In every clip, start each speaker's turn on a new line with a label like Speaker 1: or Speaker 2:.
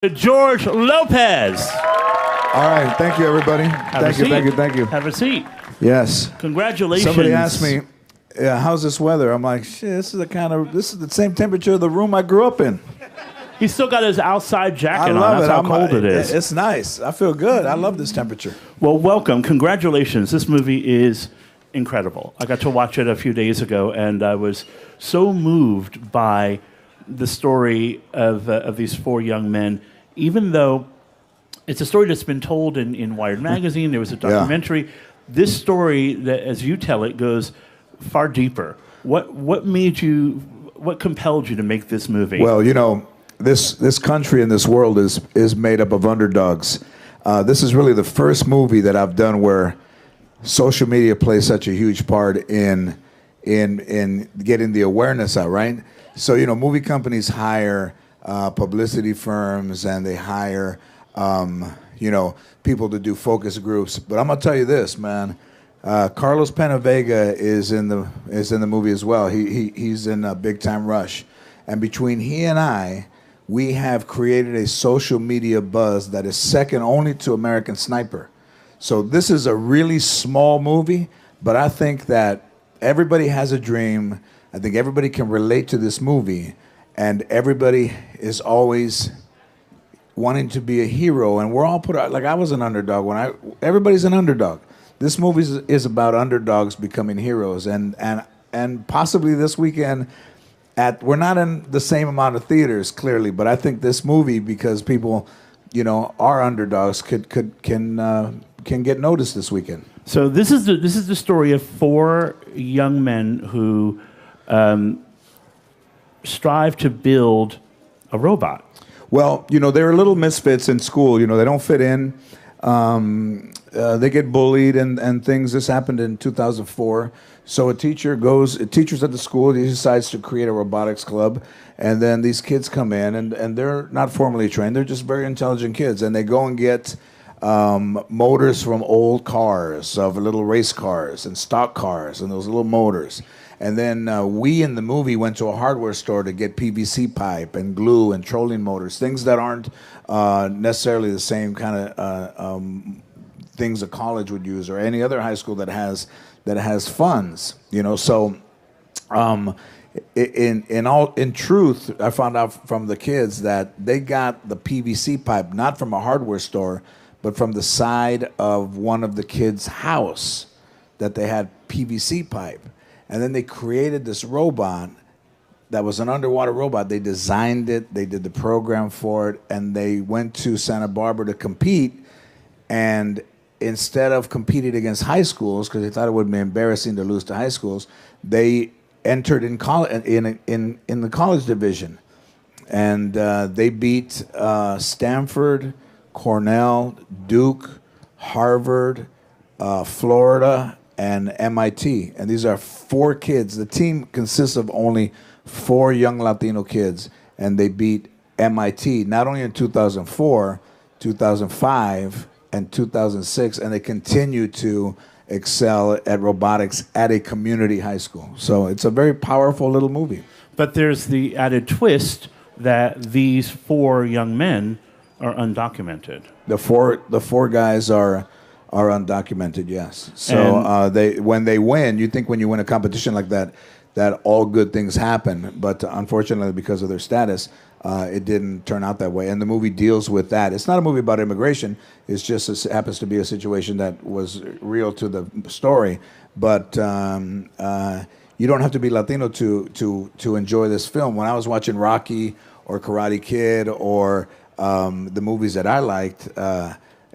Speaker 1: George Lopez.
Speaker 2: All right, thank you, everybody. Thank you.
Speaker 1: Have a seat.
Speaker 2: Yes.
Speaker 1: Congratulations.
Speaker 2: Somebody asked me, how's this weather? I'm like, shit, this is the same temperature of the room I grew up in.
Speaker 1: He's still got his outside jacket
Speaker 2: I love
Speaker 1: on. That's
Speaker 2: it.
Speaker 1: how cold it is.
Speaker 2: It's nice. I feel good. I love this temperature.
Speaker 1: Well, welcome. Congratulations. This movie is incredible. I got to watch it a few days ago, and I was so moved by the story of these four young men, even though it's a story that's been told in Wired magazine. There was a documentary. Yeah. This story, that, as you tell it, goes far deeper. What compelled you to make this movie?
Speaker 2: Well, you know, this country and this world is made up of underdogs. This is really the first movie that I've done where social media plays such a huge part in getting the awareness out, right? So, you know, movie companies hire publicity firms, and they hire people to do focus groups. But I'm gonna tell you this, man. Carlos Penavega is in the movie as well. He's in Big Time Rush, and between he and I, we have created a social media buzz that is second only to American Sniper. So this is a really small movie, but I think that everybody has a dream. I think everybody can relate to this movie, and everybody is always wanting to be a hero, and we're all put out. Like, I was an underdog everybody's an underdog. This movie is about underdogs becoming heroes, and possibly this weekend we're not in the same amount of theaters, clearly, but I think this movie, because people, are underdogs, can get noticed this weekend.
Speaker 1: So this is the story of four young men who strive to build a robot.
Speaker 2: Well, they're little misfits in school. They don't fit in. They get bullied and things. This happened in 2004. So a teacher's at the school. He decides to create a robotics club. And then these kids come in, and they're not formally trained. They're just very intelligent kids. And they go and get motors from old cars, of little race cars and stock cars and those little motors. And then we in the movie went to a hardware store to get PVC pipe and glue and trolling motors, things that aren't necessarily the same kind of things a college would use or any other high school that has funds. So in truth, I found out from the kids that they got the PVC pipe not from a hardware store, but from the side of one of the kids' house, that they had PVC pipe. And then they created this robot that was an underwater robot. They designed it, they did the program for it, and they went to Santa Barbara to compete. And instead of competing against high schools, because they thought it would be embarrassing to lose to high schools, they entered in the college division. And they beat Stanford, Cornell, Duke, Harvard, Florida, and MIT. And these are four kids. The team consists of only four young Latino kids, and they beat MIT not only in 2004, 2005, and 2006, and they continue to excel at robotics at a community high school. So it's a very powerful little movie.
Speaker 1: But there's the added twist that these four young men are undocumented.
Speaker 2: The four guys are undocumented, yes. So when they win, you think when you win a competition like that all good things happen. But unfortunately, because of their status, it didn't turn out that way. And the movie deals with that. It's not a movie about immigration. It's just happens to be a situation that was real to the story. But you don't have to be Latino to enjoy this film. When I was watching Rocky or Karate Kid or the movies that I liked,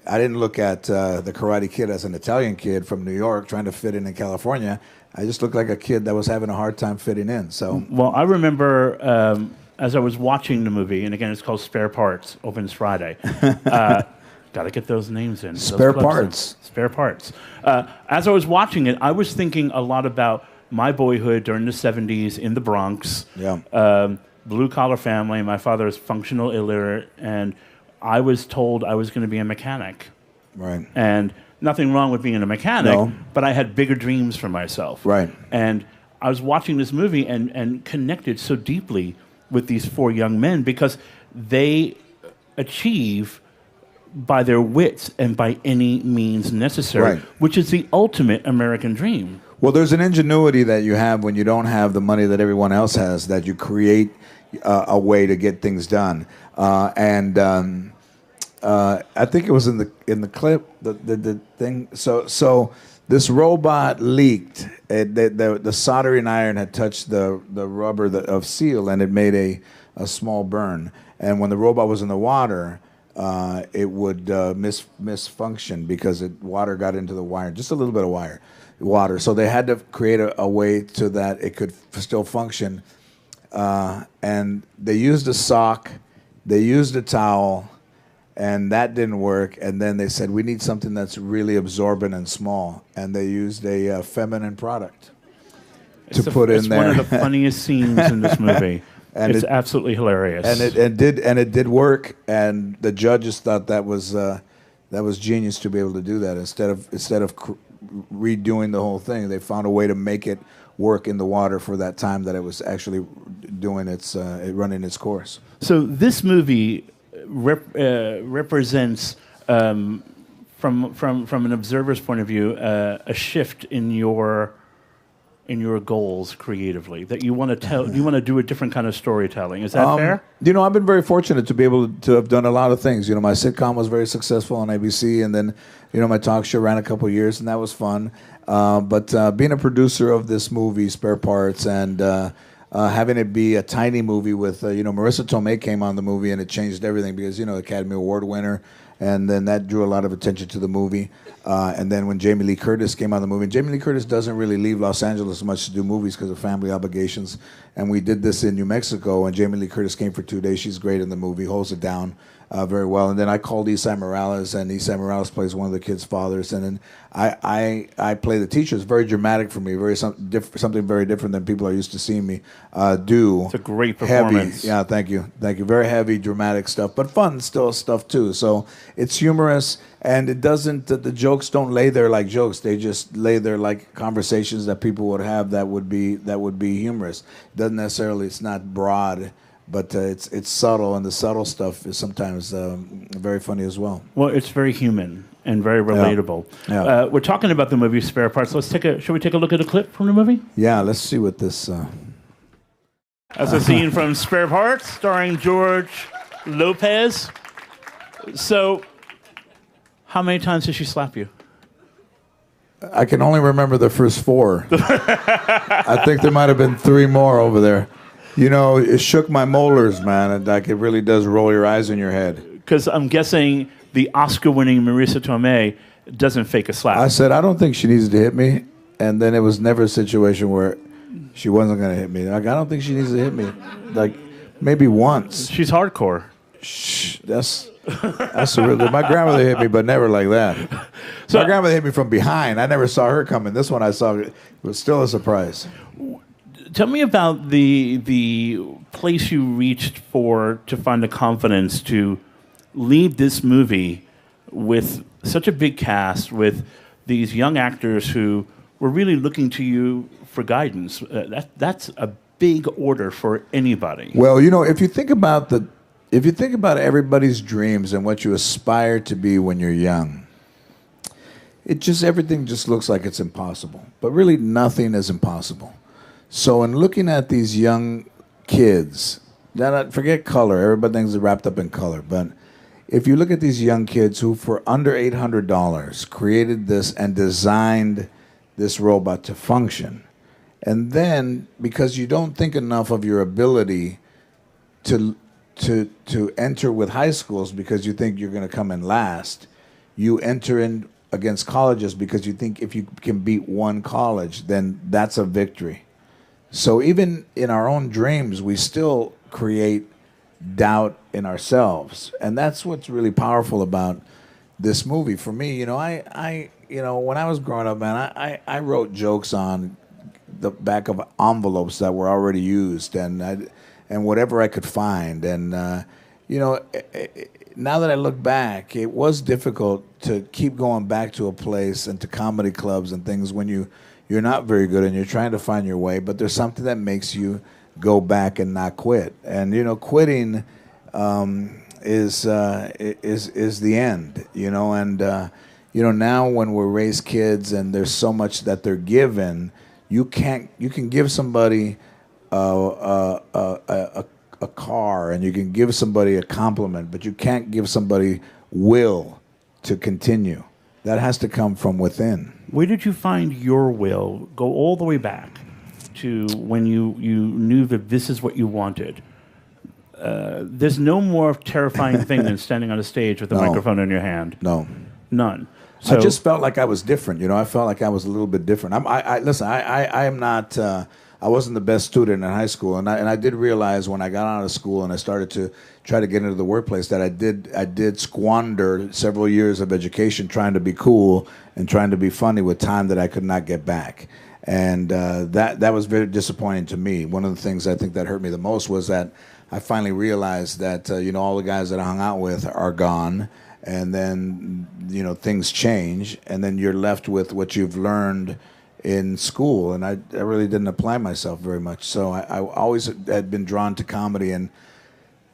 Speaker 2: I didn't look at the Karate Kid as an Italian kid from New York trying to fit in California. I just looked like a kid that was having a hard time fitting in. So,
Speaker 1: well, I remember as I was watching the movie, and again, it's called Spare Parts, opens Friday. Got to get those names in.
Speaker 2: Spare Parts.
Speaker 1: Spare Parts. As I was watching it, I was thinking a lot about my boyhood during the 70s in the Bronx.
Speaker 2: Yeah.
Speaker 1: Blue-collar family. My father is functional illiterate, and I was told I was going to be a mechanic.
Speaker 2: Right.
Speaker 1: And nothing wrong with being a mechanic,
Speaker 2: No.
Speaker 1: but I had bigger dreams for myself.
Speaker 2: Right.
Speaker 1: And I was watching this movie and connected so deeply with these four young men because they achieve by their wits and by any means necessary,
Speaker 2: Right.
Speaker 1: which is the ultimate American dream.
Speaker 2: Well, there's an ingenuity that you have when you don't have the money that everyone else has, that you create a way to get things done. I think it was in the clip, the thing. So this robot leaked. The soldering iron had touched the rubber of seal, and it made a small burn. And when the robot was in the water, it would misfunction because water got into the wire, just a little bit of water. So they had to create a way so that it could still function. And they used a sock, they used a towel, and that didn't work. And then they said, we need something that's really absorbent and small. And they used a feminine product to put in there.
Speaker 1: It's one of the funniest scenes in this movie. And it's absolutely hilarious.
Speaker 2: And it did work. And the judges thought that was genius to be able to do that. Instead of redoing the whole thing, they found a way to make it work in the water for that time that it was actually doing running its course.
Speaker 1: So this movie represents, from an observer's point of view, a shift in your goals creatively, that you want to do a different kind of storytelling. Is that fair?
Speaker 2: I've been very fortunate to be able to have done a lot of things. My sitcom was very successful on ABC, and then my talk show ran a couple of years, and that was fun. But being a producer of this movie, Spare Parts, and having it be a tiny movie with, Marissa Tomei came on the movie, and it changed everything because, Academy Award winner, and then that drew a lot of attention to the movie. And then when Jamie Lee Curtis came on the movie, and Jamie Lee Curtis doesn't really leave Los Angeles much to do movies because of family obligations, and we did this in New Mexico, and Jamie Lee Curtis came for 2 days. She's great in the movie, holds it down very well. And then I called Esai Morales, and Esai Morales plays one of the kids' fathers, and then I play the teacher. It's very dramatic for me, something very different than people are used to seeing me do.
Speaker 1: It's a great performance.
Speaker 2: Heavy. Yeah, thank you. Very heavy, dramatic stuff, but fun still stuff too. So it's humorous, and it doesn't. The jokes don't lay there like jokes. They just lay there like conversations that people would have that would be humorous. It doesn't necessarily. It's not broad. But it's subtle, and the subtle stuff is sometimes very funny as well.
Speaker 1: Well, it's very human and very relatable.
Speaker 2: Yeah.
Speaker 1: We're talking about the movie Spare Parts. Should we take a look at a clip from the movie?
Speaker 2: Yeah, let's see what this...
Speaker 1: That's a scene from Spare Parts, starring George Lopez. So, how many times did she slap you?
Speaker 2: I can only remember the first 4. I think there might have been 3 more over there. It shook my molars, man, and it really does roll your eyes in your head.
Speaker 1: Because I'm guessing the Oscar-winning Marissa Tomei doesn't fake a slap.
Speaker 2: I said, I don't think she needs to hit me, and then it was never a situation where she wasn't going to hit me. I don't think she needs to hit me. Maybe once.
Speaker 1: She's hardcore.
Speaker 2: Shh, that's a real... My grandmother hit me, but never like that. So, my grandmother hit me from behind. I never saw her coming. This one I saw. It was still a surprise.
Speaker 1: Tell me about the place you reached to find the confidence to lead this movie with such a big cast, with these young actors who were really looking to you for guidance. That's a big order for anybody.
Speaker 2: Well, if you think about everybody's dreams and what you aspire to be when you're young, everything just looks like it's impossible. But really, nothing is impossible. So in looking at these young kids, forget color, everybody thinks they're wrapped up in color, but if you look at these young kids who for under $800 created this and designed this robot to function, and then because you don't think enough of your ability to enter with high schools because you think you're going to come in last, you enter in against colleges because you think if you can beat one college, then that's a victory. So even in our own dreams, we still create doubt in ourselves, and that's what's really powerful about this movie. For me, when I was growing up, man, I wrote jokes on the back of envelopes that were already used, and whatever I could find, and now that I look back, it was difficult to keep going back to a place and to comedy clubs and things when you're not very good and you're trying to find your way, but there's something that makes you go back and not quit. And, quitting is the end, you know. And you know, now when we're raised kids and there's so much that they're given, you can give somebody a car, and you can give somebody a compliment, but you can't give somebody will to continue. That has to come from within.
Speaker 1: Where did you find your will? Go all the way back to when you knew that this is what you wanted. There's no more terrifying thing than standing on a stage with a microphone in your hand.
Speaker 2: No.
Speaker 1: None. So,
Speaker 2: I just felt like I was different. You know, I felt like I was a little bit different. Listen, I am not. I wasn't the best student in high school, and I did realize when I got out of school and I started to try to get into the workplace that I did squander several years of education trying to be cool and trying to be funny with time that I could not get back, and that was very disappointing to me. One of the things I think that hurt me the most was that I finally realized that you know, all the guys that I hung out with are gone, and then you know, things change, and then you're left with what you've learned in school, and I really didn't apply myself very much. So I always had been drawn to comedy, and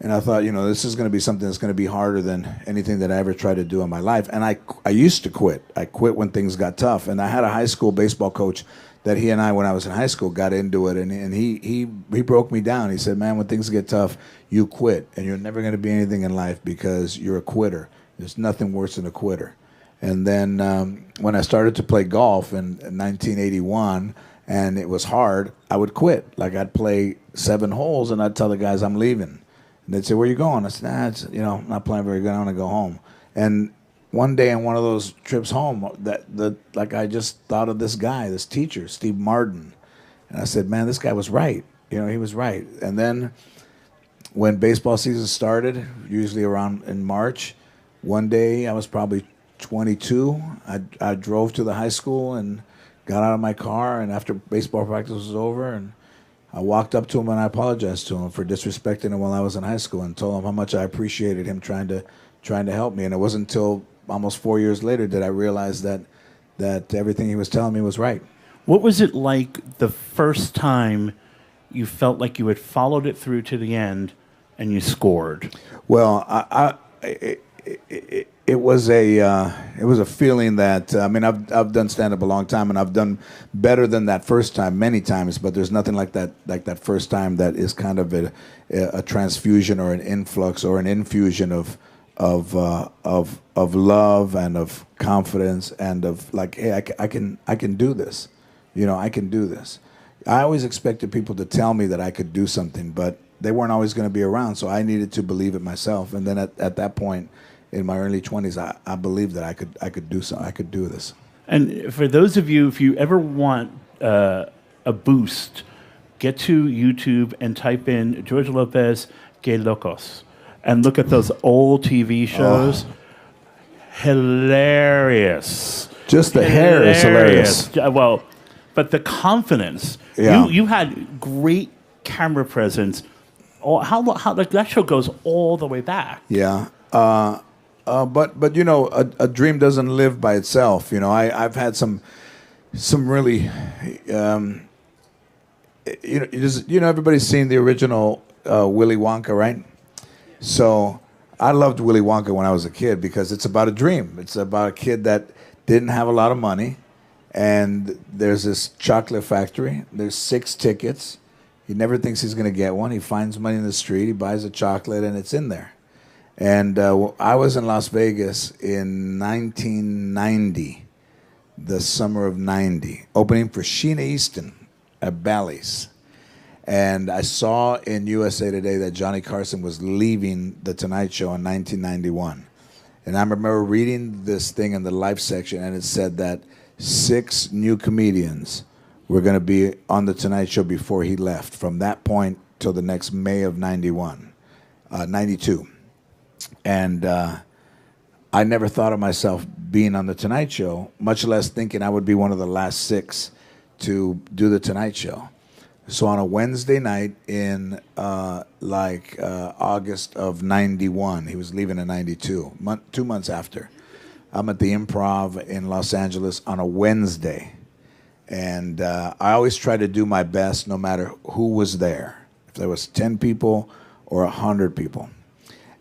Speaker 2: I thought, you know, this is going to be something that's going to be harder than anything that I ever tried to do in my life. And I used to quit. I quit when things got tough. And I had a high school baseball coach that he and I, when I was in high school, got into it, and he broke me down. He said, man, when things get tough, you quit, and you're never going to be anything in life because you're a quitter. There's nothing worse than a quitter. And then when I started to play golf in 1981, and it was hard, I would quit. Like, I'd play 7 holes, and I'd tell the guys I'm leaving. And they'd say, where are you going? I said, nah, it's, you know, I'm not playing very good. I want to go home. And one day on one of those trips home, like I just thought of this guy, this teacher, Steve Martin. And I said, man, this guy was right. You know, he was right. And then when baseball season started, usually around in March, one day I was probably 22. I drove to the high school and got out of my car, and after baseball practice was over, and I walked up to him and I apologized to him for disrespecting him while I was in high school, and told him how much I appreciated him trying to help me. And it wasn't until almost 4 years later that I realized that everything he was telling me was right.
Speaker 1: what was it like the first time you felt like you had followed it through to the end and you scored?
Speaker 2: Well, it was a feeling that I mean, I've done stand up a long time, and I've done better than that first time many times, but there's nothing like that first time that is kind of a transfusion or an influx or an infusion of love and of confidence and of like, hey, I can do this, you know, I can do this. I always expected people to tell me that I could do something, but they weren't always going to be around, so I needed to believe it myself. And then at that point, in my early 20s, I believed that I could do so. I could do this.
Speaker 1: And for those of you, if you ever want a boost, get to YouTube and type in George Lopez Que Locos and look at those old TV shows. Oh. Hilarious.
Speaker 2: Just the hair is hilarious.
Speaker 1: Well, but the confidence.
Speaker 2: Yeah.
Speaker 1: You had great camera presence. How like that show goes all the way back.
Speaker 2: Yeah. But you know, a dream doesn't live by itself. You know, I've had some really, you know, everybody's seen the original Willy Wonka, right? So I loved Willy Wonka when I was a kid because it's about a dream. It's about a kid that didn't have a lot of money, and there's this chocolate factory. There's 6 tickets. He never thinks he's going to get one. He finds money in the street. He buys a chocolate, and it's in there. And I was in Las Vegas in 1990, the summer of 90, opening for Sheena Easton at Bally's. And I saw in USA Today that Johnny Carson was leaving The Tonight Show in 1991. And I remember reading this thing in the Life section, and it said that 6 new comedians were going to be on The Tonight Show before he left, from that point till the next May of 92. And I never thought of myself being on The Tonight Show, much less thinking I would be one of the last 6 to do The Tonight Show. So on a Wednesday night in August of 91, he was leaving in 92, 2 months after, I'm at the Improv in Los Angeles on a Wednesday. And I always try to do my best no matter who was there, if there was 10 people or 100 people.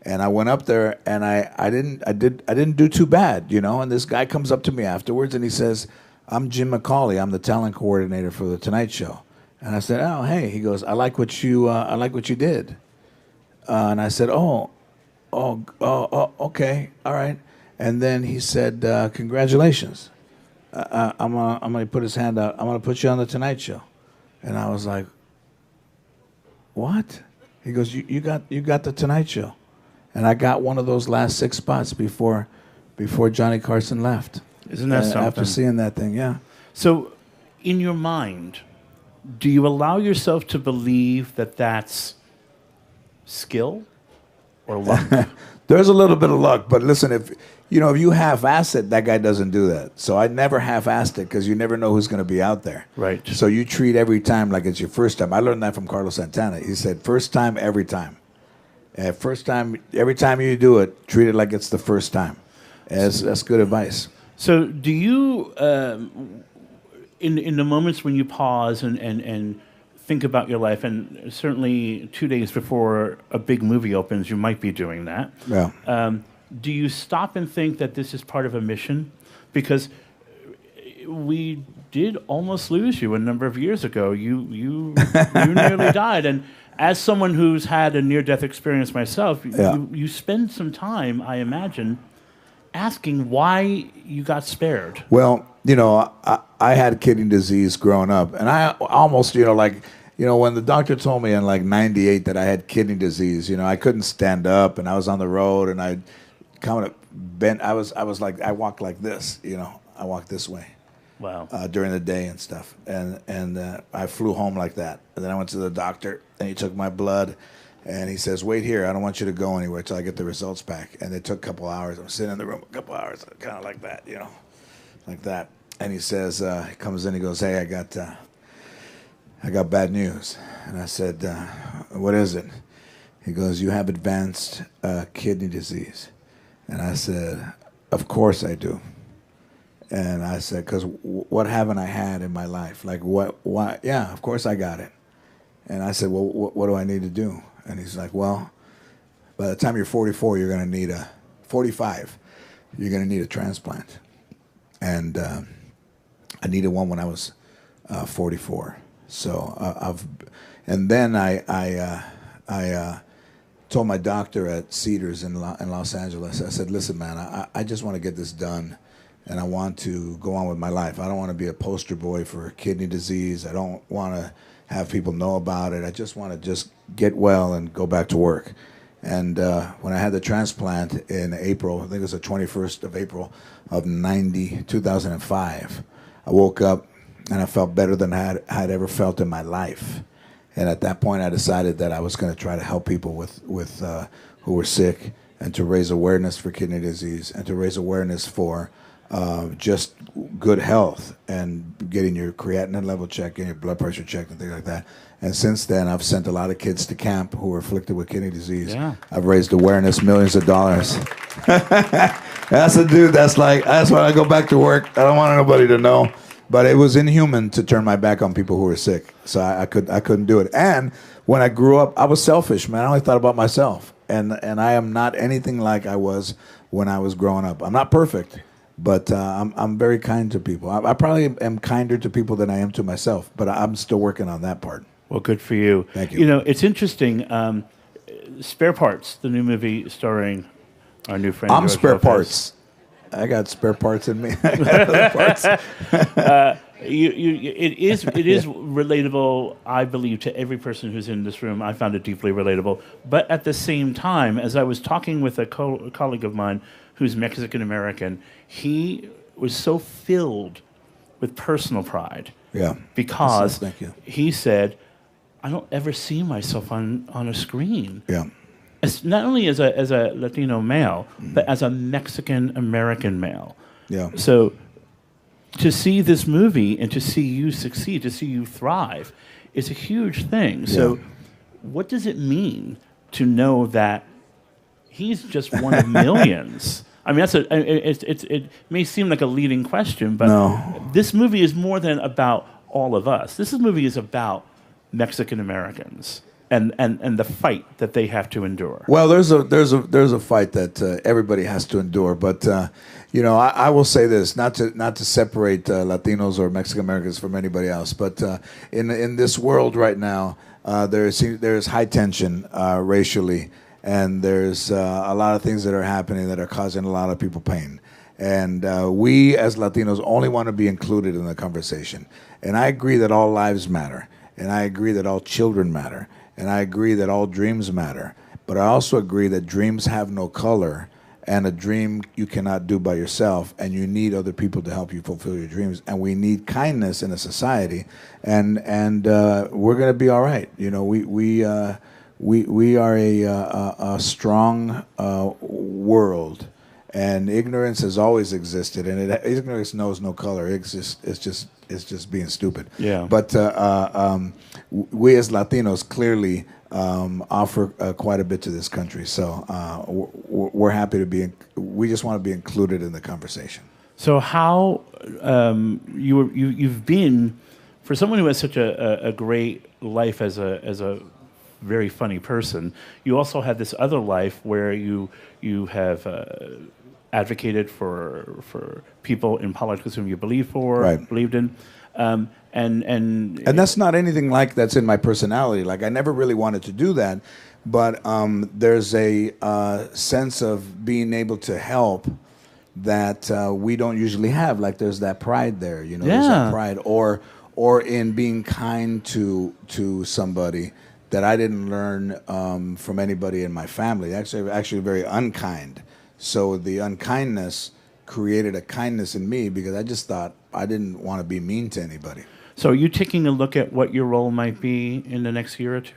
Speaker 2: And I went up there, and I didn't do too bad, you know. And this guy comes up to me afterwards, and he says, "I'm Jim McCauley. I'm the talent coordinator for the Tonight Show." And I said, "Oh, hey." He goes, "I like what you did." And I said, "Oh, okay, all right." And then he said, "Congratulations. I'm gonna put his hand out. I'm gonna put you on the Tonight Show." And I was like, "What?" He goes, "You got the Tonight Show." And I got one of those last 6 spots before Johnny Carson left.
Speaker 1: Isn't that something?
Speaker 2: After seeing that thing, yeah.
Speaker 1: So, in your mind, do you allow yourself to believe that that's skill or luck?
Speaker 2: There's a little bit of luck, but listen, if you half-ass it, that guy doesn't do that. So I never half-assed it because you never know who's going to be out there.
Speaker 1: Right.
Speaker 2: So you treat every time like it's your first time. I learned that from Carlos Santana. He said, first time, every time. First time, every time you do it, treat it like it's the first time. That's good advice.
Speaker 1: So do you, in the moments when you pause and think about your life, and certainly 2 days before a big movie opens, you might be doing that.
Speaker 2: Yeah.
Speaker 1: Do you stop and think that this is part of a mission? Because we did almost lose you a number of years ago. You nearly died, and as someone who's had a near-death experience myself, you spend some time, I imagine, asking why you got spared.
Speaker 2: Well, I had kidney disease growing up, and I almost, when the doctor told me in like '98 that I had kidney disease, I couldn't stand up, and I was on the road, and I kind of bent. I was like, I walked like this, I walked this way.
Speaker 1: Wow.
Speaker 2: During the day and stuff, and I flew home like that, and then I went to the doctor, and he took my blood, and he says, "Wait here, I don't want you to go anywhere till I get the results back." And it took a couple hours. I'm sitting in the room a couple hours, kind of like that, like that. And he says, he comes in, he goes, "Hey, I got bad news." And I said, "What is it?" He goes, "You have advanced kidney disease." And I said, "Of course I do." And I said, "Because what haven't I had in my life? Like what? Why? Yeah, of course I got it." And I said, "Well, what do I need to do?" And he's like, "Well, by the time you're 44, you're going to need 45. You're going to need a transplant." And I needed one when I was 44. So and then I told my doctor at Cedars in Los Angeles. I said, "Listen, man, I just want to get this done. And I want to go on with my life. I don't want to be a poster boy for kidney disease. I don't want to have people know about it. I just want to get well and go back to work." And when I had the transplant in April, I think it was the 21st of April of 2005, I woke up and I felt better than I had ever felt in my life. And at that point, I decided that I was going to try to help people with who were sick, and to raise awareness for kidney disease, and to raise awareness for just good health, and getting your creatinine level checked, getting your blood pressure checked, and things like that. And since then, I've sent a lot of kids to camp who are afflicted with kidney disease.
Speaker 1: Yeah.
Speaker 2: I've raised awareness, millions of dollars. That's a dude. That's when I go back to work. I don't want anybody to know. But it was inhuman to turn my back on people who were sick. So I couldn't do it. And when I grew up, I was selfish, man. I only thought about myself. And I am not anything like I was when I was growing up. I'm not perfect. But I'm very kind to people. I probably am kinder to people than I am to myself, but I'm still working on that part.
Speaker 1: Well, good for you.
Speaker 2: Thank you.
Speaker 1: It's interesting. Spare Parts, the new movie starring our new friend.
Speaker 2: I'm
Speaker 1: George
Speaker 2: spare
Speaker 1: Lopez.
Speaker 2: parts. I got spare parts in me. I got other parts.
Speaker 1: It is relatable, I believe, to every person who's in this room. I found it deeply relatable. But at the same time, as I was talking with a colleague of mine who's Mexican-American, he was so filled with personal pride.
Speaker 2: Yeah.
Speaker 1: Because
Speaker 2: Thank you.
Speaker 1: he said, "I don't ever see myself on a screen."
Speaker 2: Yeah.
Speaker 1: Not only as a Latino male, but as a Mexican-American male.
Speaker 2: Yeah.
Speaker 1: So to see this movie and to see you succeed, to see you thrive, is a huge thing. So what does it mean to know that he's just one of millions? I mean, it may seem like a leading question, but this movie is more than about all of us. This movie is about Mexican Americans. and the fight that they have to endure.
Speaker 2: Well, there's a fight that everybody has to endure, but I will say this, not to separate Latinos or Mexican Americans from anybody else, but in this world right now, there's high tension racially, and there's a lot of things that are happening that are causing a lot of people pain. And we as Latinos only want to be included in the conversation. And I agree that all lives matter, and I agree that all children matter, and I agree that all dreams matter. But I also agree that dreams have no color, and a dream you cannot do by yourself, and you need other people to help you fulfill your dreams. And we need kindness in a society, and we're going to be all right. We are a strong world, and ignorance has always existed, and ignorance knows no color. It's just being stupid.
Speaker 1: Yeah.
Speaker 2: But we as Latinos clearly offer quite a bit to this country. So we're happy to be. We just want to be included in the conversation.
Speaker 1: So how you've been, for someone who has such a great life as a very funny person, you also had this other life where you have advocated for people in politics whom you believed in. And
Speaker 2: that's not anything like that's in my personality. Like, I never really wanted to do that, but there's a sense of being able to help that we don't usually have. Like, there's that pride there, There's that pride, or in being kind to somebody that I didn't learn from anybody in my family. Actually very unkind. So the unkindness created a kindness in me because I just thought I didn't want to be mean to anybody.
Speaker 1: So are you taking a look at what your role might be in the next year or two?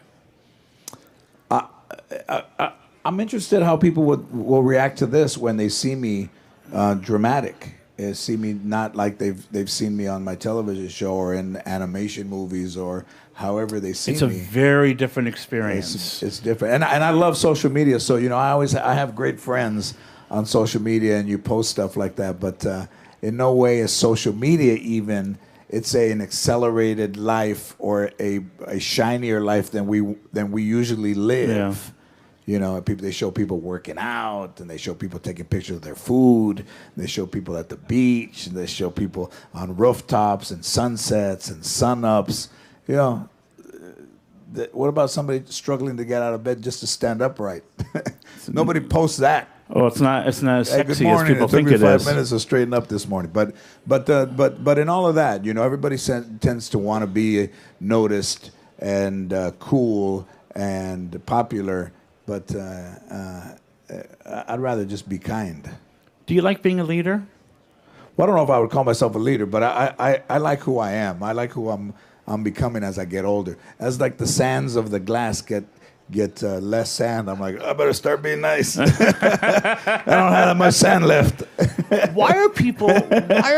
Speaker 2: I'm interested how people will react to this when they see me dramatic. See me not like they've seen me on my television show or in animation movies or however they see me.
Speaker 1: It's a very different experience.
Speaker 2: It's different, and I love social media. So I have great friends on social media, and you post stuff like that. But in no way is social media even. It's an accelerated life or a shinier life than we usually live.
Speaker 1: Yeah.
Speaker 2: They show people working out, and they show people taking pictures of their food. And they show people at the beach, and they show people on rooftops and sunsets and sun-ups. What about somebody struggling to get out of bed just to stand upright? Nobody posts that.
Speaker 1: Oh, it's not as sexy
Speaker 2: good morning.
Speaker 1: as people think it is.
Speaker 2: It took me 5 minutes to straighten up this morning. But in all of that, everybody tends to want to be noticed and cool and popular. But I'd rather just be kind.
Speaker 1: Do you like being a leader?
Speaker 2: Well, I don't know if I would call myself a leader, but I like who I am. I like who I'm becoming as I get older. As like the sands of the glass get less sand, I'm like, I better start being nice. I don't have that much sand left.
Speaker 1: Why are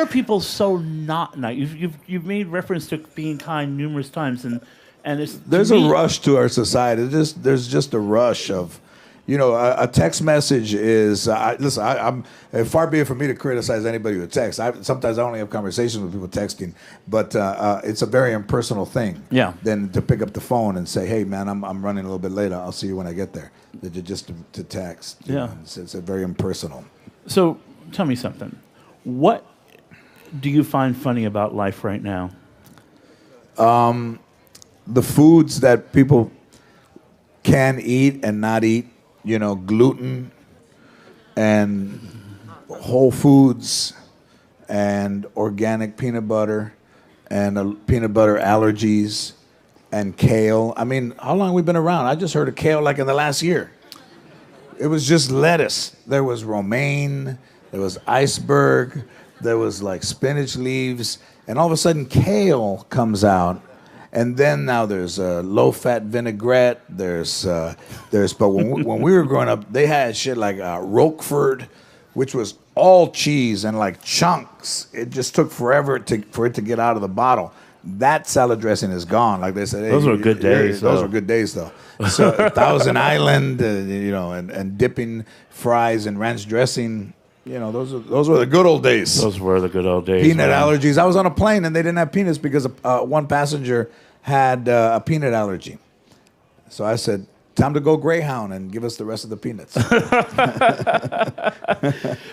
Speaker 1: people so not nice? You've made reference to being kind numerous times, and there's
Speaker 2: a rush to our society. There's just a rush of, a text message is. Listen, I'm far be it from me to criticize anybody who texts. Sometimes I only have conversations with people texting, but it's a very impersonal thing.
Speaker 1: Yeah.
Speaker 2: Than to pick up the phone and say, "Hey, man, I'm running a little bit late. I'll see you when I get there." Just to text.
Speaker 1: Yeah.
Speaker 2: It's a very impersonal.
Speaker 1: So tell me something. What do you find funny about life right now?
Speaker 2: The foods that people can eat and not eat, gluten and whole foods and organic peanut butter and peanut butter allergies and kale. I mean, how long have we been around? I just heard of kale like in the last year. It was just lettuce. There was romaine, there was iceberg, there was like spinach leaves, and all of a sudden kale comes out. And then now there's low-fat vinaigrette. But when we were growing up, they had shit like Roquefort, which was all cheese and like chunks. It just took forever for it to get out of the bottle. That salad dressing is gone. Like they said, hey,
Speaker 1: those were good days.
Speaker 2: Those were good days, though. So Thousand Island, and dipping fries in ranch dressing. Those were the good old days.
Speaker 1: Those were the good old days.
Speaker 2: Peanut allergies. I was on a plane and they didn't have peanuts because one passenger had a peanut allergy. So I said, time to go Greyhound and give us the rest of the peanuts.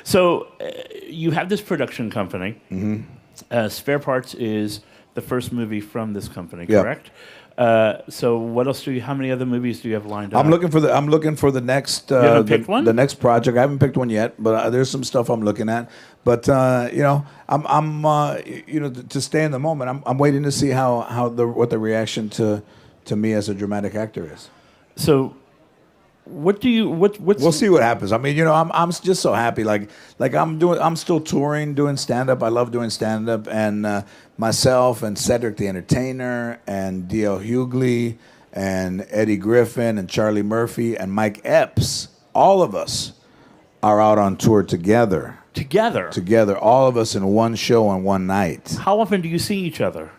Speaker 1: So you have this production company. Spare Parts is the first movie from this company,
Speaker 2: Yep.
Speaker 1: correct? So what else how many other movies do you have lined up?
Speaker 2: I'm looking for the next
Speaker 1: You haven't picked one?
Speaker 2: the next project. I haven't picked one yet, but there's some stuff I'm looking at. But I'm to stay in the moment. I'm waiting to see what the reaction to me as a dramatic actor is.
Speaker 1: So what's
Speaker 2: We'll see what happens. I mean, I'm just so happy. Like I'm still touring, doing stand up. I love doing stand up, and myself and Cedric the Entertainer and D.L. Hughley and Eddie Griffin and Charlie Murphy and Mike Epps, all of us are out on tour together. Together, all of us in one show on one night.
Speaker 1: How often do you see each other?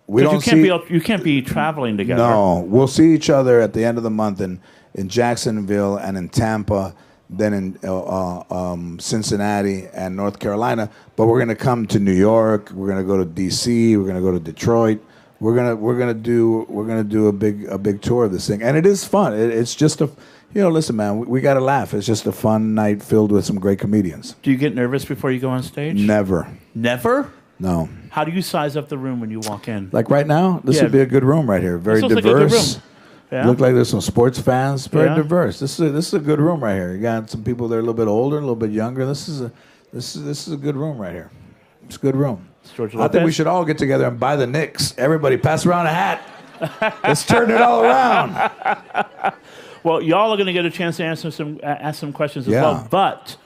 Speaker 2: We don't
Speaker 1: you can't be traveling together.
Speaker 2: No, we'll see each other at the end of the month in Jacksonville and in Tampa, then in Cincinnati and North Carolina. But we're going to come to New York. We're going to go to D.C. We're going to go to Detroit. We're gonna do a big tour of this thing, and it is fun. It's just listen, man, we got to laugh. It's just a fun night filled with some great comedians.
Speaker 1: Do you get nervous before you go on stage?
Speaker 2: Never.
Speaker 1: Never?
Speaker 2: No.
Speaker 1: How do you size up the room when you walk in?
Speaker 2: Like right now, this would be a good room right here. Very
Speaker 1: This looks
Speaker 2: diverse.
Speaker 1: like a good room. Yeah.
Speaker 2: Look like there's some sports fans. Very
Speaker 1: Yeah.
Speaker 2: diverse. This is a good room right here. You got some people that are a little bit older, a little bit younger. This is a good room right here. It's a good room.
Speaker 1: George
Speaker 2: I
Speaker 1: Lopez?
Speaker 2: think we should all get together and buy the Knicks. Everybody, pass around a hat. Let's turn it all around.
Speaker 1: Well, y'all are going to get a chance to ask some questions as well. But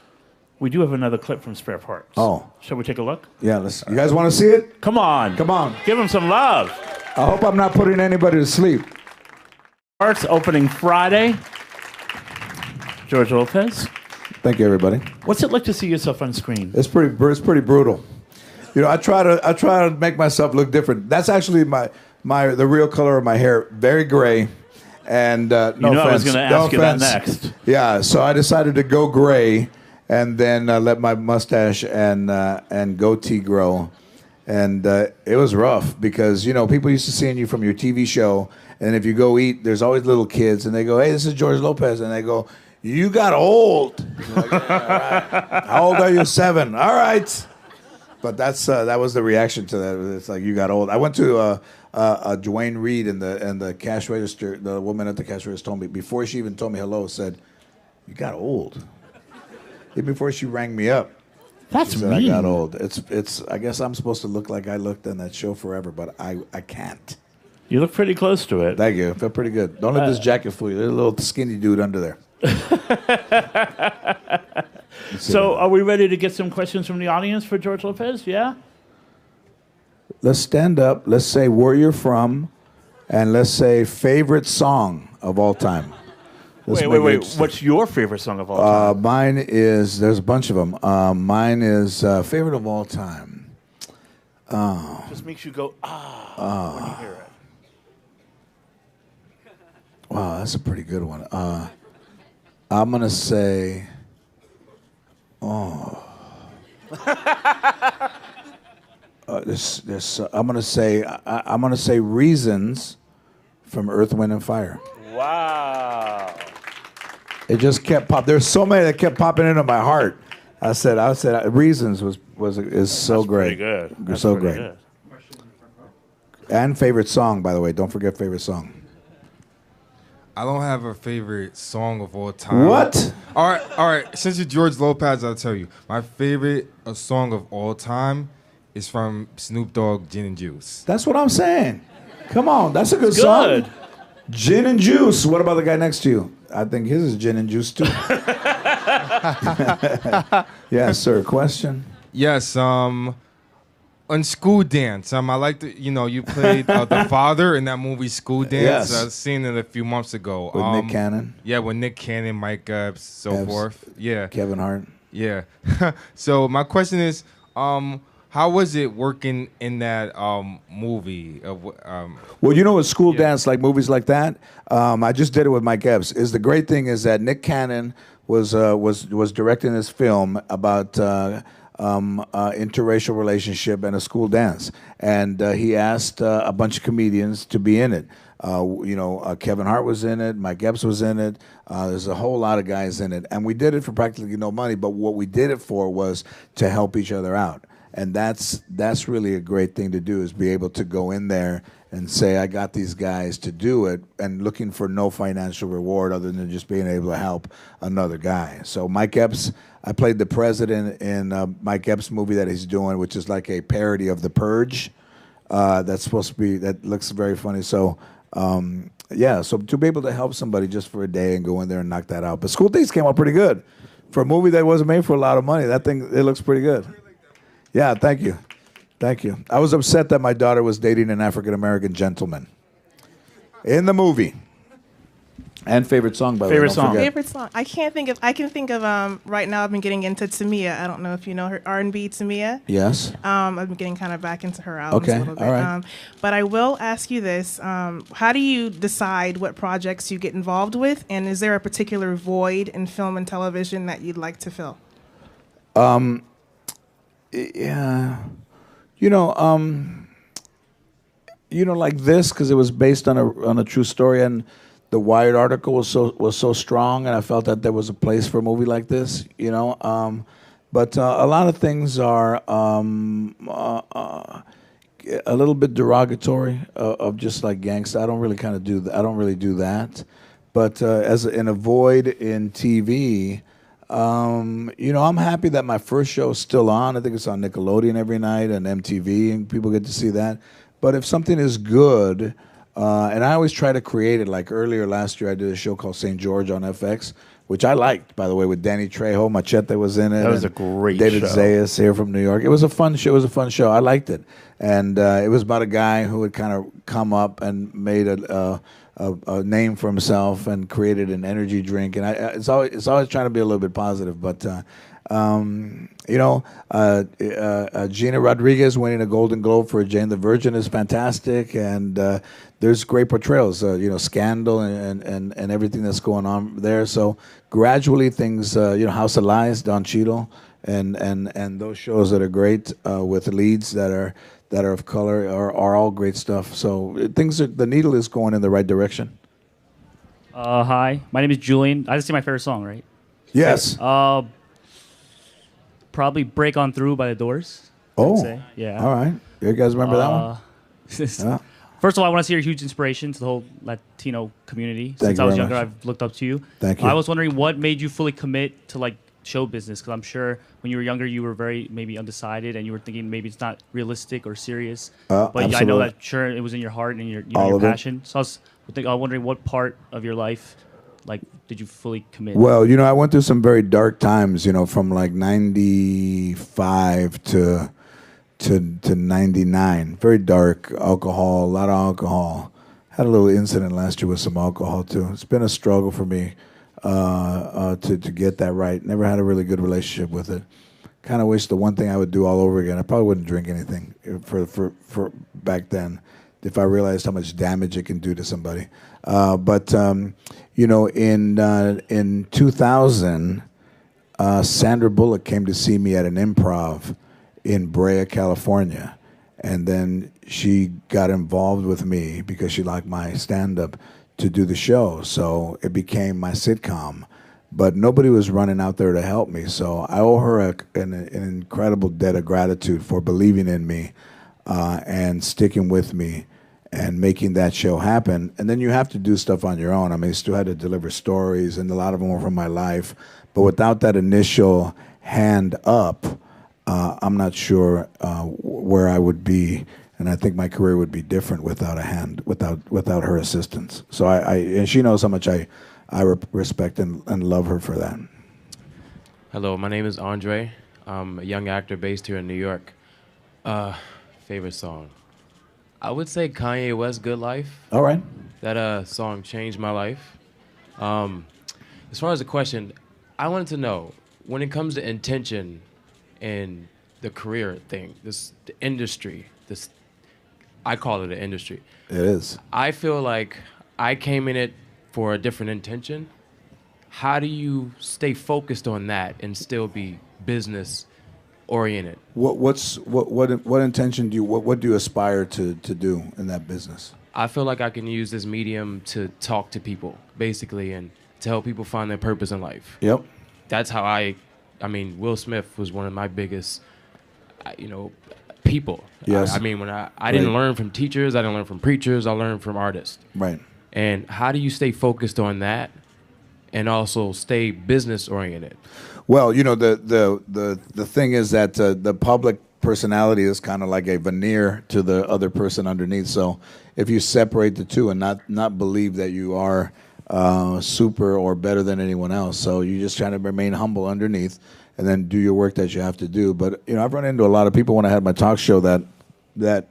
Speaker 1: we do have another clip from Spare Parts.
Speaker 2: Oh.
Speaker 1: Shall we take a look?
Speaker 2: Yeah, you guys want to see it?
Speaker 1: Come on.
Speaker 2: Come on.
Speaker 1: Give them some love.
Speaker 2: I hope I'm not putting anybody to sleep.
Speaker 1: Parts opening Friday. George Lopez.
Speaker 2: Thank you, everybody.
Speaker 1: What's it like to see yourself on screen?
Speaker 2: It's pretty brutal. I try to make myself look different. That's actually the real color of my hair, very gray. And no offense.
Speaker 1: I was going to ask you that next.
Speaker 2: Yeah, so I decided to go gray and then let my mustache and goatee grow. And it was rough because, people used to seeing you from your TV show. And if you go eat, there's always little kids. And they go, hey, this is George Lopez. And they go, you got old. Like, yeah, all right. How old are you? 7. All right. But that was the reaction to that. It's like, you got old. I went to Dwayne Reed in the cash register. The woman at the cash register told me, before she even told me hello, said, you got old. Even before she rang me up.
Speaker 1: That's
Speaker 2: she said,
Speaker 1: mean.
Speaker 2: I got old. It's. I guess I'm supposed to look like I looked on that show forever, but I can't.
Speaker 1: You look pretty close to it.
Speaker 2: Thank you. I feel pretty good. Don't let this jacket fool you. There's a little skinny dude under there.
Speaker 1: So are we ready to get some questions from the audience for George Lopez? Yeah?
Speaker 2: Let's stand up. Let's say where you're from, and let's say favorite song of all time.
Speaker 1: Wait. What's your favorite song of all time?
Speaker 2: Mine is, there's a bunch of them. Mine is favorite of all time.
Speaker 1: Just makes you go, when you hear it.
Speaker 2: Wow, that's a pretty good one. I'm going to say, I'm going to say Reasons from Earth, Wind, and Fire.
Speaker 1: Wow.
Speaker 2: It just kept popping. There's so many that kept popping into my heart. I said Reasons is so great.
Speaker 1: Pretty good. That's
Speaker 2: so
Speaker 1: pretty
Speaker 2: great.
Speaker 1: Good.
Speaker 2: And favorite song, by the way. Don't forget favorite song.
Speaker 3: I don't have a favorite song of all time.
Speaker 2: What?
Speaker 3: All right. Since you're George Lopez, I'll tell you. My favorite song of all time is from Snoop Dogg, Gin and Juice.
Speaker 2: That's what I'm saying. Come on, that's a good song. Gin and Juice. What about the guy next to you? I think his is Gin and Juice too. Yes, sir. Question?
Speaker 3: Yes. On School Dance, I like you played the father in that movie School Dance.
Speaker 2: Yes.
Speaker 3: I've seen it a few months ago.
Speaker 2: With Nick Cannon.
Speaker 3: Yeah, with Nick Cannon, Mike Epps, so forth. Yeah.
Speaker 2: Kevin Hart.
Speaker 3: Yeah. So my question is, how was it working in that movie?
Speaker 2: Well, with School Dance, like movies like that, I just did it with Mike Epps. The great thing is that Nick Cannon was directing this film about interracial relationship and a school dance, and he asked a bunch of comedians to be in it. Kevin Hart was in it, Mike Epps was in it. There's a whole lot of guys in it, and we did it for practically no money. But what we did it for was to help each other out, and that's really a great thing to do, is be able to go in there and say, I got these guys to do it, and looking for no financial reward other than just being able to help another guy. So Mike Epps, I played the president in Mike Epps' movie that he's doing, which is like a parody of The Purge. That looks very funny. So, so to be able to help somebody just for a day and go in there and knock that out. But School Days came out pretty good. For a movie that wasn't made for a lot of money, it looks pretty good. Yeah, thank you. Thank you. I was upset that my daughter was dating an African-American gentleman in the movie. And favorite song, by the way.
Speaker 1: Favorite song.
Speaker 4: Favorite song. I can think of right now I've been getting into Tamia. I don't know if you know her, R&B Tamia.
Speaker 2: Yes.
Speaker 4: I've been getting kind of back into her albums a little bit.
Speaker 2: All right.
Speaker 4: But I will ask you this. How do you decide what projects you get involved with? And is there a particular void in film and television that you'd like to fill?
Speaker 2: Yeah. Like this, because it was based on a true story, and the Wired article was so strong, and I felt that there was a place for a movie like this. But a lot of things are a little bit derogatory of just like gangsta. I don't really do that. But as in a void in TV. I'm happy that my first show is still on. I think it's on Nickelodeon every night and MTV, and people get to see that. But if something is good, and I always try to create it, like earlier last year I did a show called St. George on FX, which I liked, by the way, with Danny Trejo. Machete was in it.
Speaker 1: That was a great
Speaker 2: David
Speaker 1: show.
Speaker 2: Zayas here from New York. It was a fun show. I liked it. And it was about a guy who had kind of come up and made a name for himself and created an energy drink, and it's always trying to be a little bit positive. But Gina Rodriguez winning a Golden Globe for Jane the Virgin is fantastic, and there's great portrayals. Scandal and everything that's going on there. So gradually things, House of Lies, Don Cheadle, and those shows that are great with leads that are of color are all great stuff. So the needle is going in the right direction.
Speaker 5: Hi, my name is Julian. I just say my favorite song, right?
Speaker 2: Yes.
Speaker 5: Probably "Break On Through" by The Doors.
Speaker 2: Oh,
Speaker 5: I'd say. Yeah.
Speaker 2: All right. You guys remember that one? Yeah.
Speaker 5: First of all, I want to say you're a huge inspiration to the whole Latino community.
Speaker 2: Thank
Speaker 5: Since
Speaker 2: you
Speaker 5: I was
Speaker 2: very
Speaker 5: younger,
Speaker 2: much.
Speaker 5: I've looked up to you.
Speaker 2: Thank you.
Speaker 5: I was wondering what made you fully commit to show business, because I'm sure when you were younger you were very maybe undecided and you were thinking maybe it's not realistic or serious. But I know
Speaker 2: absolutely.
Speaker 5: that sure it was in your heart and your
Speaker 2: All
Speaker 5: your
Speaker 2: of it.
Speaker 5: passion. So I was wondering what part of your life did you fully commit?
Speaker 2: Well, I went through some very dark times, from like 95 to 99. Very dark. Alcohol, a lot of alcohol. Had a little incident last year with some alcohol too. It's been a struggle for me to get that right. Never had a really good relationship with it. Kind of wish the one thing I would do all over again. I probably wouldn't drink anything for back then if I realized how much damage it can do to somebody. In 2000, Sandra Bullock came to see me at an improv in Brea, California. And then she got involved with me because she liked my stand-up to do the show. So it became my sitcom. But nobody was running out there to help me. So I owe her an incredible debt of gratitude for believing in me and sticking with me and making that show happen. And then you have to do stuff on your own. I mean, I still had to deliver stories, and a lot of them were from my life. But without that initial hand up, I'm not sure where I would be, and I think my career would be different without a hand, without her assistance. So and she knows how much I respect and love her for that.
Speaker 6: Hello, my name is Andre. I'm a young actor based here in New York. Favorite song? I would say Kanye West, Good Life.
Speaker 2: All right.
Speaker 6: That song changed my life. As far as the question, I wanted to know, when it comes to intention and the career thing, the industry, I call it an industry.
Speaker 2: It is.
Speaker 6: I feel like I came in it for a different intention. How do you stay focused on that and still be business oriented?
Speaker 2: What intention what do you aspire to do in that business?
Speaker 6: I feel like I can use this medium to talk to people, basically, and to help people find their purpose in life.
Speaker 2: Yep.
Speaker 6: That's how I mean, Will Smith was one of my biggest, people.
Speaker 2: Yes.
Speaker 6: I mean, when I didn't learn from teachers, I didn't learn from preachers, I learned from artists.
Speaker 2: Right.
Speaker 6: And how do you stay focused on that and also stay business oriented?
Speaker 2: Well, the thing is that the public personality is kind of like a veneer to the other person underneath. So if you separate the two and not believe that you are super or better than anyone else, so you just try to remain humble underneath and then do your work that you have to do. But I've run into a lot of people when I had my talk show that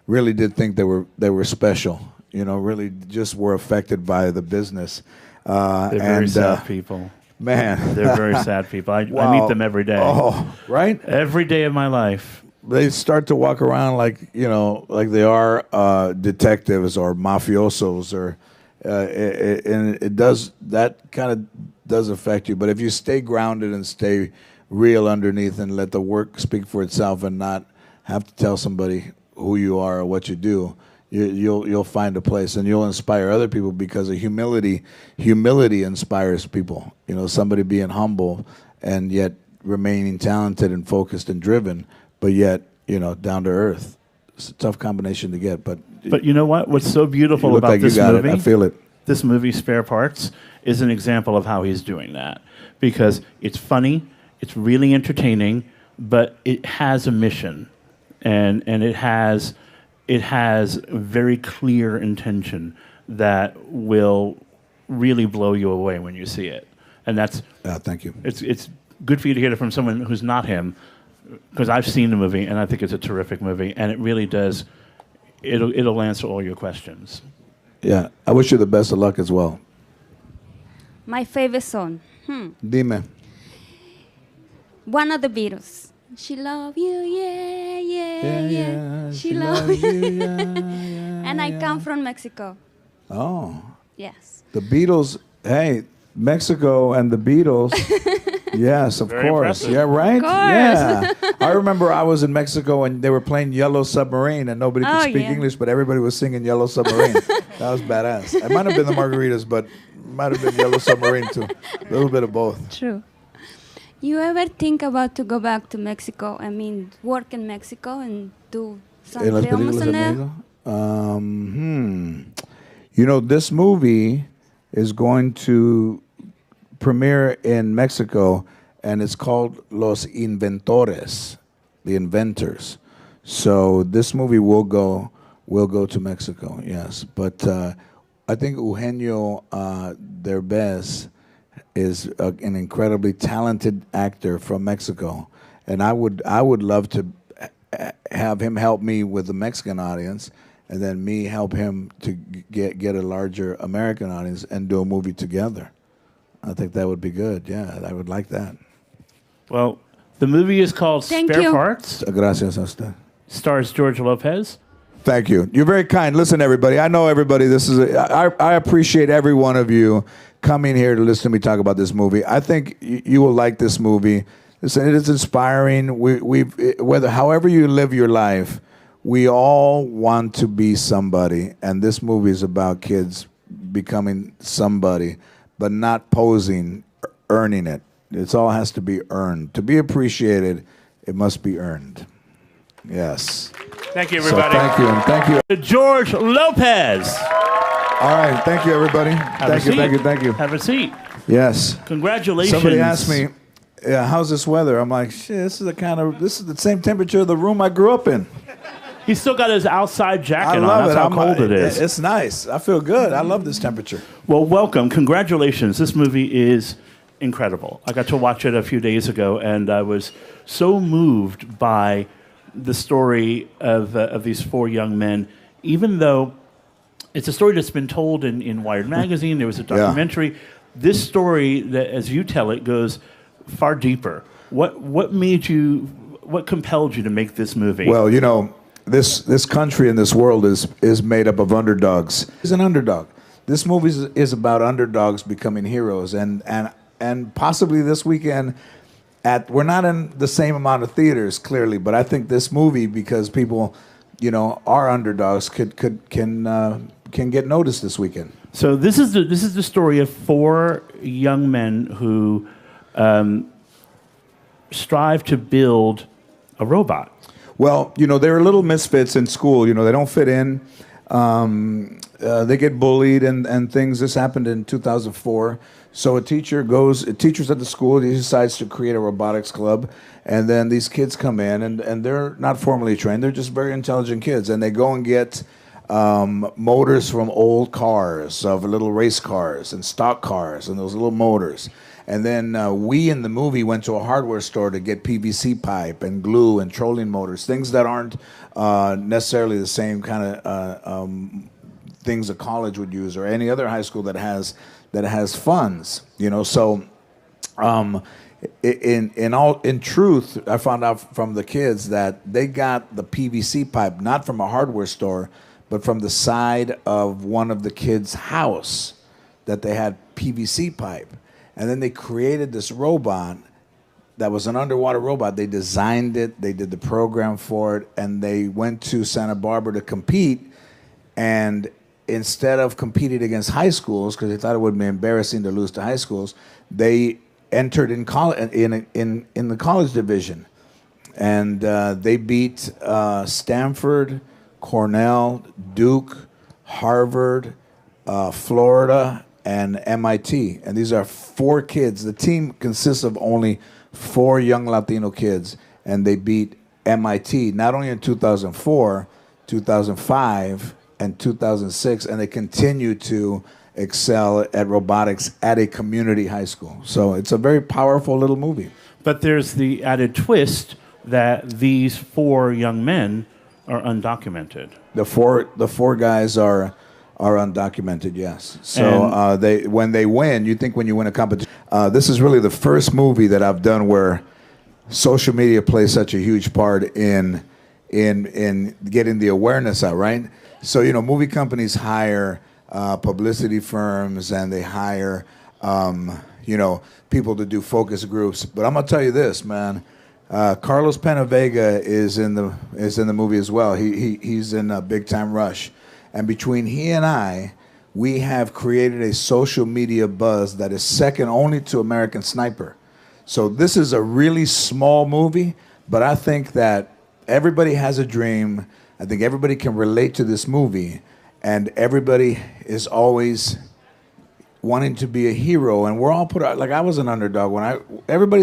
Speaker 2: really did think they were special. Really just were affected by the business.
Speaker 1: They're very sad people.
Speaker 2: Man,
Speaker 1: they're very sad people. I meet them every day.
Speaker 2: Oh, right?
Speaker 1: Every day of my life.
Speaker 2: They start to walk around like they are detectives or mafiosos, and that kind of does affect you. But if you stay grounded and stay real underneath and let the work speak for itself and not have to tell somebody who you are or what you do, you'll find a place and you'll inspire other people, because of humility inspires people. Somebody being humble and yet remaining talented and focused and driven, but yet down to earth. It's a tough combination to get, but
Speaker 1: you know what? What's so beautiful about
Speaker 2: like
Speaker 1: this movie?
Speaker 2: I feel it.
Speaker 1: This movie, Spare Parts, is an example of how he's doing that, because it's funny, it's really entertaining, but it has a mission, and it has very clear intention that will really blow you away when you see it. And that's
Speaker 2: thank you.
Speaker 1: It's good for you to hear it from someone who's not him, because I've seen the movie and I think it's a terrific movie, and it really does. It'll answer all your questions.
Speaker 2: Yeah, I wish you the best of luck as well.
Speaker 7: My favorite song.
Speaker 2: Dime.
Speaker 7: One of the Beatles. She love you, yeah. She love you, yeah. And I come from Mexico.
Speaker 2: Oh.
Speaker 7: Yes.
Speaker 2: The Beatles. Hey, Mexico and the Beatles. Yes, of
Speaker 1: Very
Speaker 2: course.
Speaker 1: impressive.
Speaker 2: Yeah, right?
Speaker 7: Of course.
Speaker 2: Yeah. I remember I was in Mexico and they were playing Yellow Submarine and nobody could speak English, but everybody was singing Yellow Submarine. That was badass. It might have been the margaritas, but it might have been Yellow Submarine too. A little bit of both.
Speaker 7: True. You ever think about to go back to Mexico? I mean, work in Mexico and do some
Speaker 2: ¿En las
Speaker 7: films
Speaker 2: películas
Speaker 7: in
Speaker 2: there? This movie is going to premiere in Mexico, and it's called Los Inventores, the inventors. So this movie will go to Mexico, yes. But I think Eugenio Derbez is an incredibly talented actor from Mexico, and I would love to have him help me with the Mexican audience, and then me help him to get a larger American audience and do a movie together. I think that would be good. Yeah, I would like that.
Speaker 1: Well, the movie is called
Speaker 7: Thank
Speaker 1: Spare
Speaker 7: you.
Speaker 1: Parts.
Speaker 2: Gracias a usted.
Speaker 1: Stars George Lopez.
Speaker 2: Thank you. You're very kind. Listen, everybody. I know everybody. I appreciate every one of you coming here to listen to me talk about this movie. I think you will like this movie. Listen, it is inspiring. However you live your life, we all want to be somebody, and this movie is about kids becoming somebody, but not posing, earning it. It all has to be earned. To be appreciated, it must be earned. Yes.
Speaker 1: Thank you,
Speaker 2: So
Speaker 1: everybody.
Speaker 2: thank you, and thank you.
Speaker 1: George Lopez.
Speaker 2: All right, thank you, everybody.
Speaker 1: Have
Speaker 2: Thank you.
Speaker 1: Have a seat.
Speaker 2: Yes.
Speaker 1: Congratulations.
Speaker 2: Somebody asked me, "Yeah, how's this weather?" I'm like, "Shit, this is the same temperature of the room I grew up in."
Speaker 1: He's still got his outside
Speaker 2: I
Speaker 1: jacket
Speaker 2: love
Speaker 1: on. That's
Speaker 2: it.
Speaker 1: how cold it is.
Speaker 2: It's nice. I feel good. I love this temperature.
Speaker 1: Well, welcome. Congratulations. This movie is incredible. I got to watch it a few days ago, and I was so moved by the story of these four young men, even though it's a story that's been told in Wired magazine. There was a documentary. This story, that, as you tell it, goes far deeper. What made you? What compelled you to make this movie?
Speaker 2: Well, this country and this world is made up of underdogs. He's an underdog. This movie is about underdogs becoming heroes, and possibly this weekend. We're not in the same amount of theaters, clearly, but I think this movie, because people, are underdogs, can can get noticed this weekend.
Speaker 1: So this is the story of four young men who strive to build a robot.
Speaker 2: Well, they're little misfits in school. They don't fit in. They get bullied and things. This happened in 2004. So a teacher's at the school, he decides to create a robotics club, and then these kids come in, and they're not formally trained, they're just very intelligent kids, and they go and get motors from old cars, of little race cars and stock cars, and those little motors. And then we in the movie went to a hardware store to get PVC pipe and glue and trolling motors, things that aren't necessarily the same kind of things a college would use or any other high school that has funds. So in truth, I found out from the kids that they got the PVC pipe not from a hardware store, but from the side of one of the kids' house, that they had PVC pipe. And then they created this robot that was an underwater robot. They designed it, they did the program for it, and they went to Santa Barbara to compete. And instead of competing against high schools, because they thought it would be embarrassing to lose to high schools, they entered in the college division. And they beat Stanford, Cornell, Duke, Harvard, Florida, and MIT. And these are four kids. The team consists of only four young Latino kids, and they beat MIT not only in 2004, 2005, and 2006, and they continue to excel at robotics at a community high school. So it's a very powerful little movie.
Speaker 1: But there's the added twist that these four young men are undocumented.
Speaker 2: The four guys are undocumented, yes. So when they win, you think when you win a competition. This is really the first movie that I've done where social media plays such a huge part in getting the awareness out, right? So movie companies hire publicity firms, and they hire people to do focus groups. But I'm gonna tell you this, man. Carlos Penavega is in the movie as well. He's in Big Time Rush. And between he and I, we have created a social media buzz that is second only to American Sniper. So this is a really small movie, but I think that everybody has a dream. I think everybody can relate to this movie, and everybody is always wanting to be a hero. And we're all put out, like I was an underdog everybody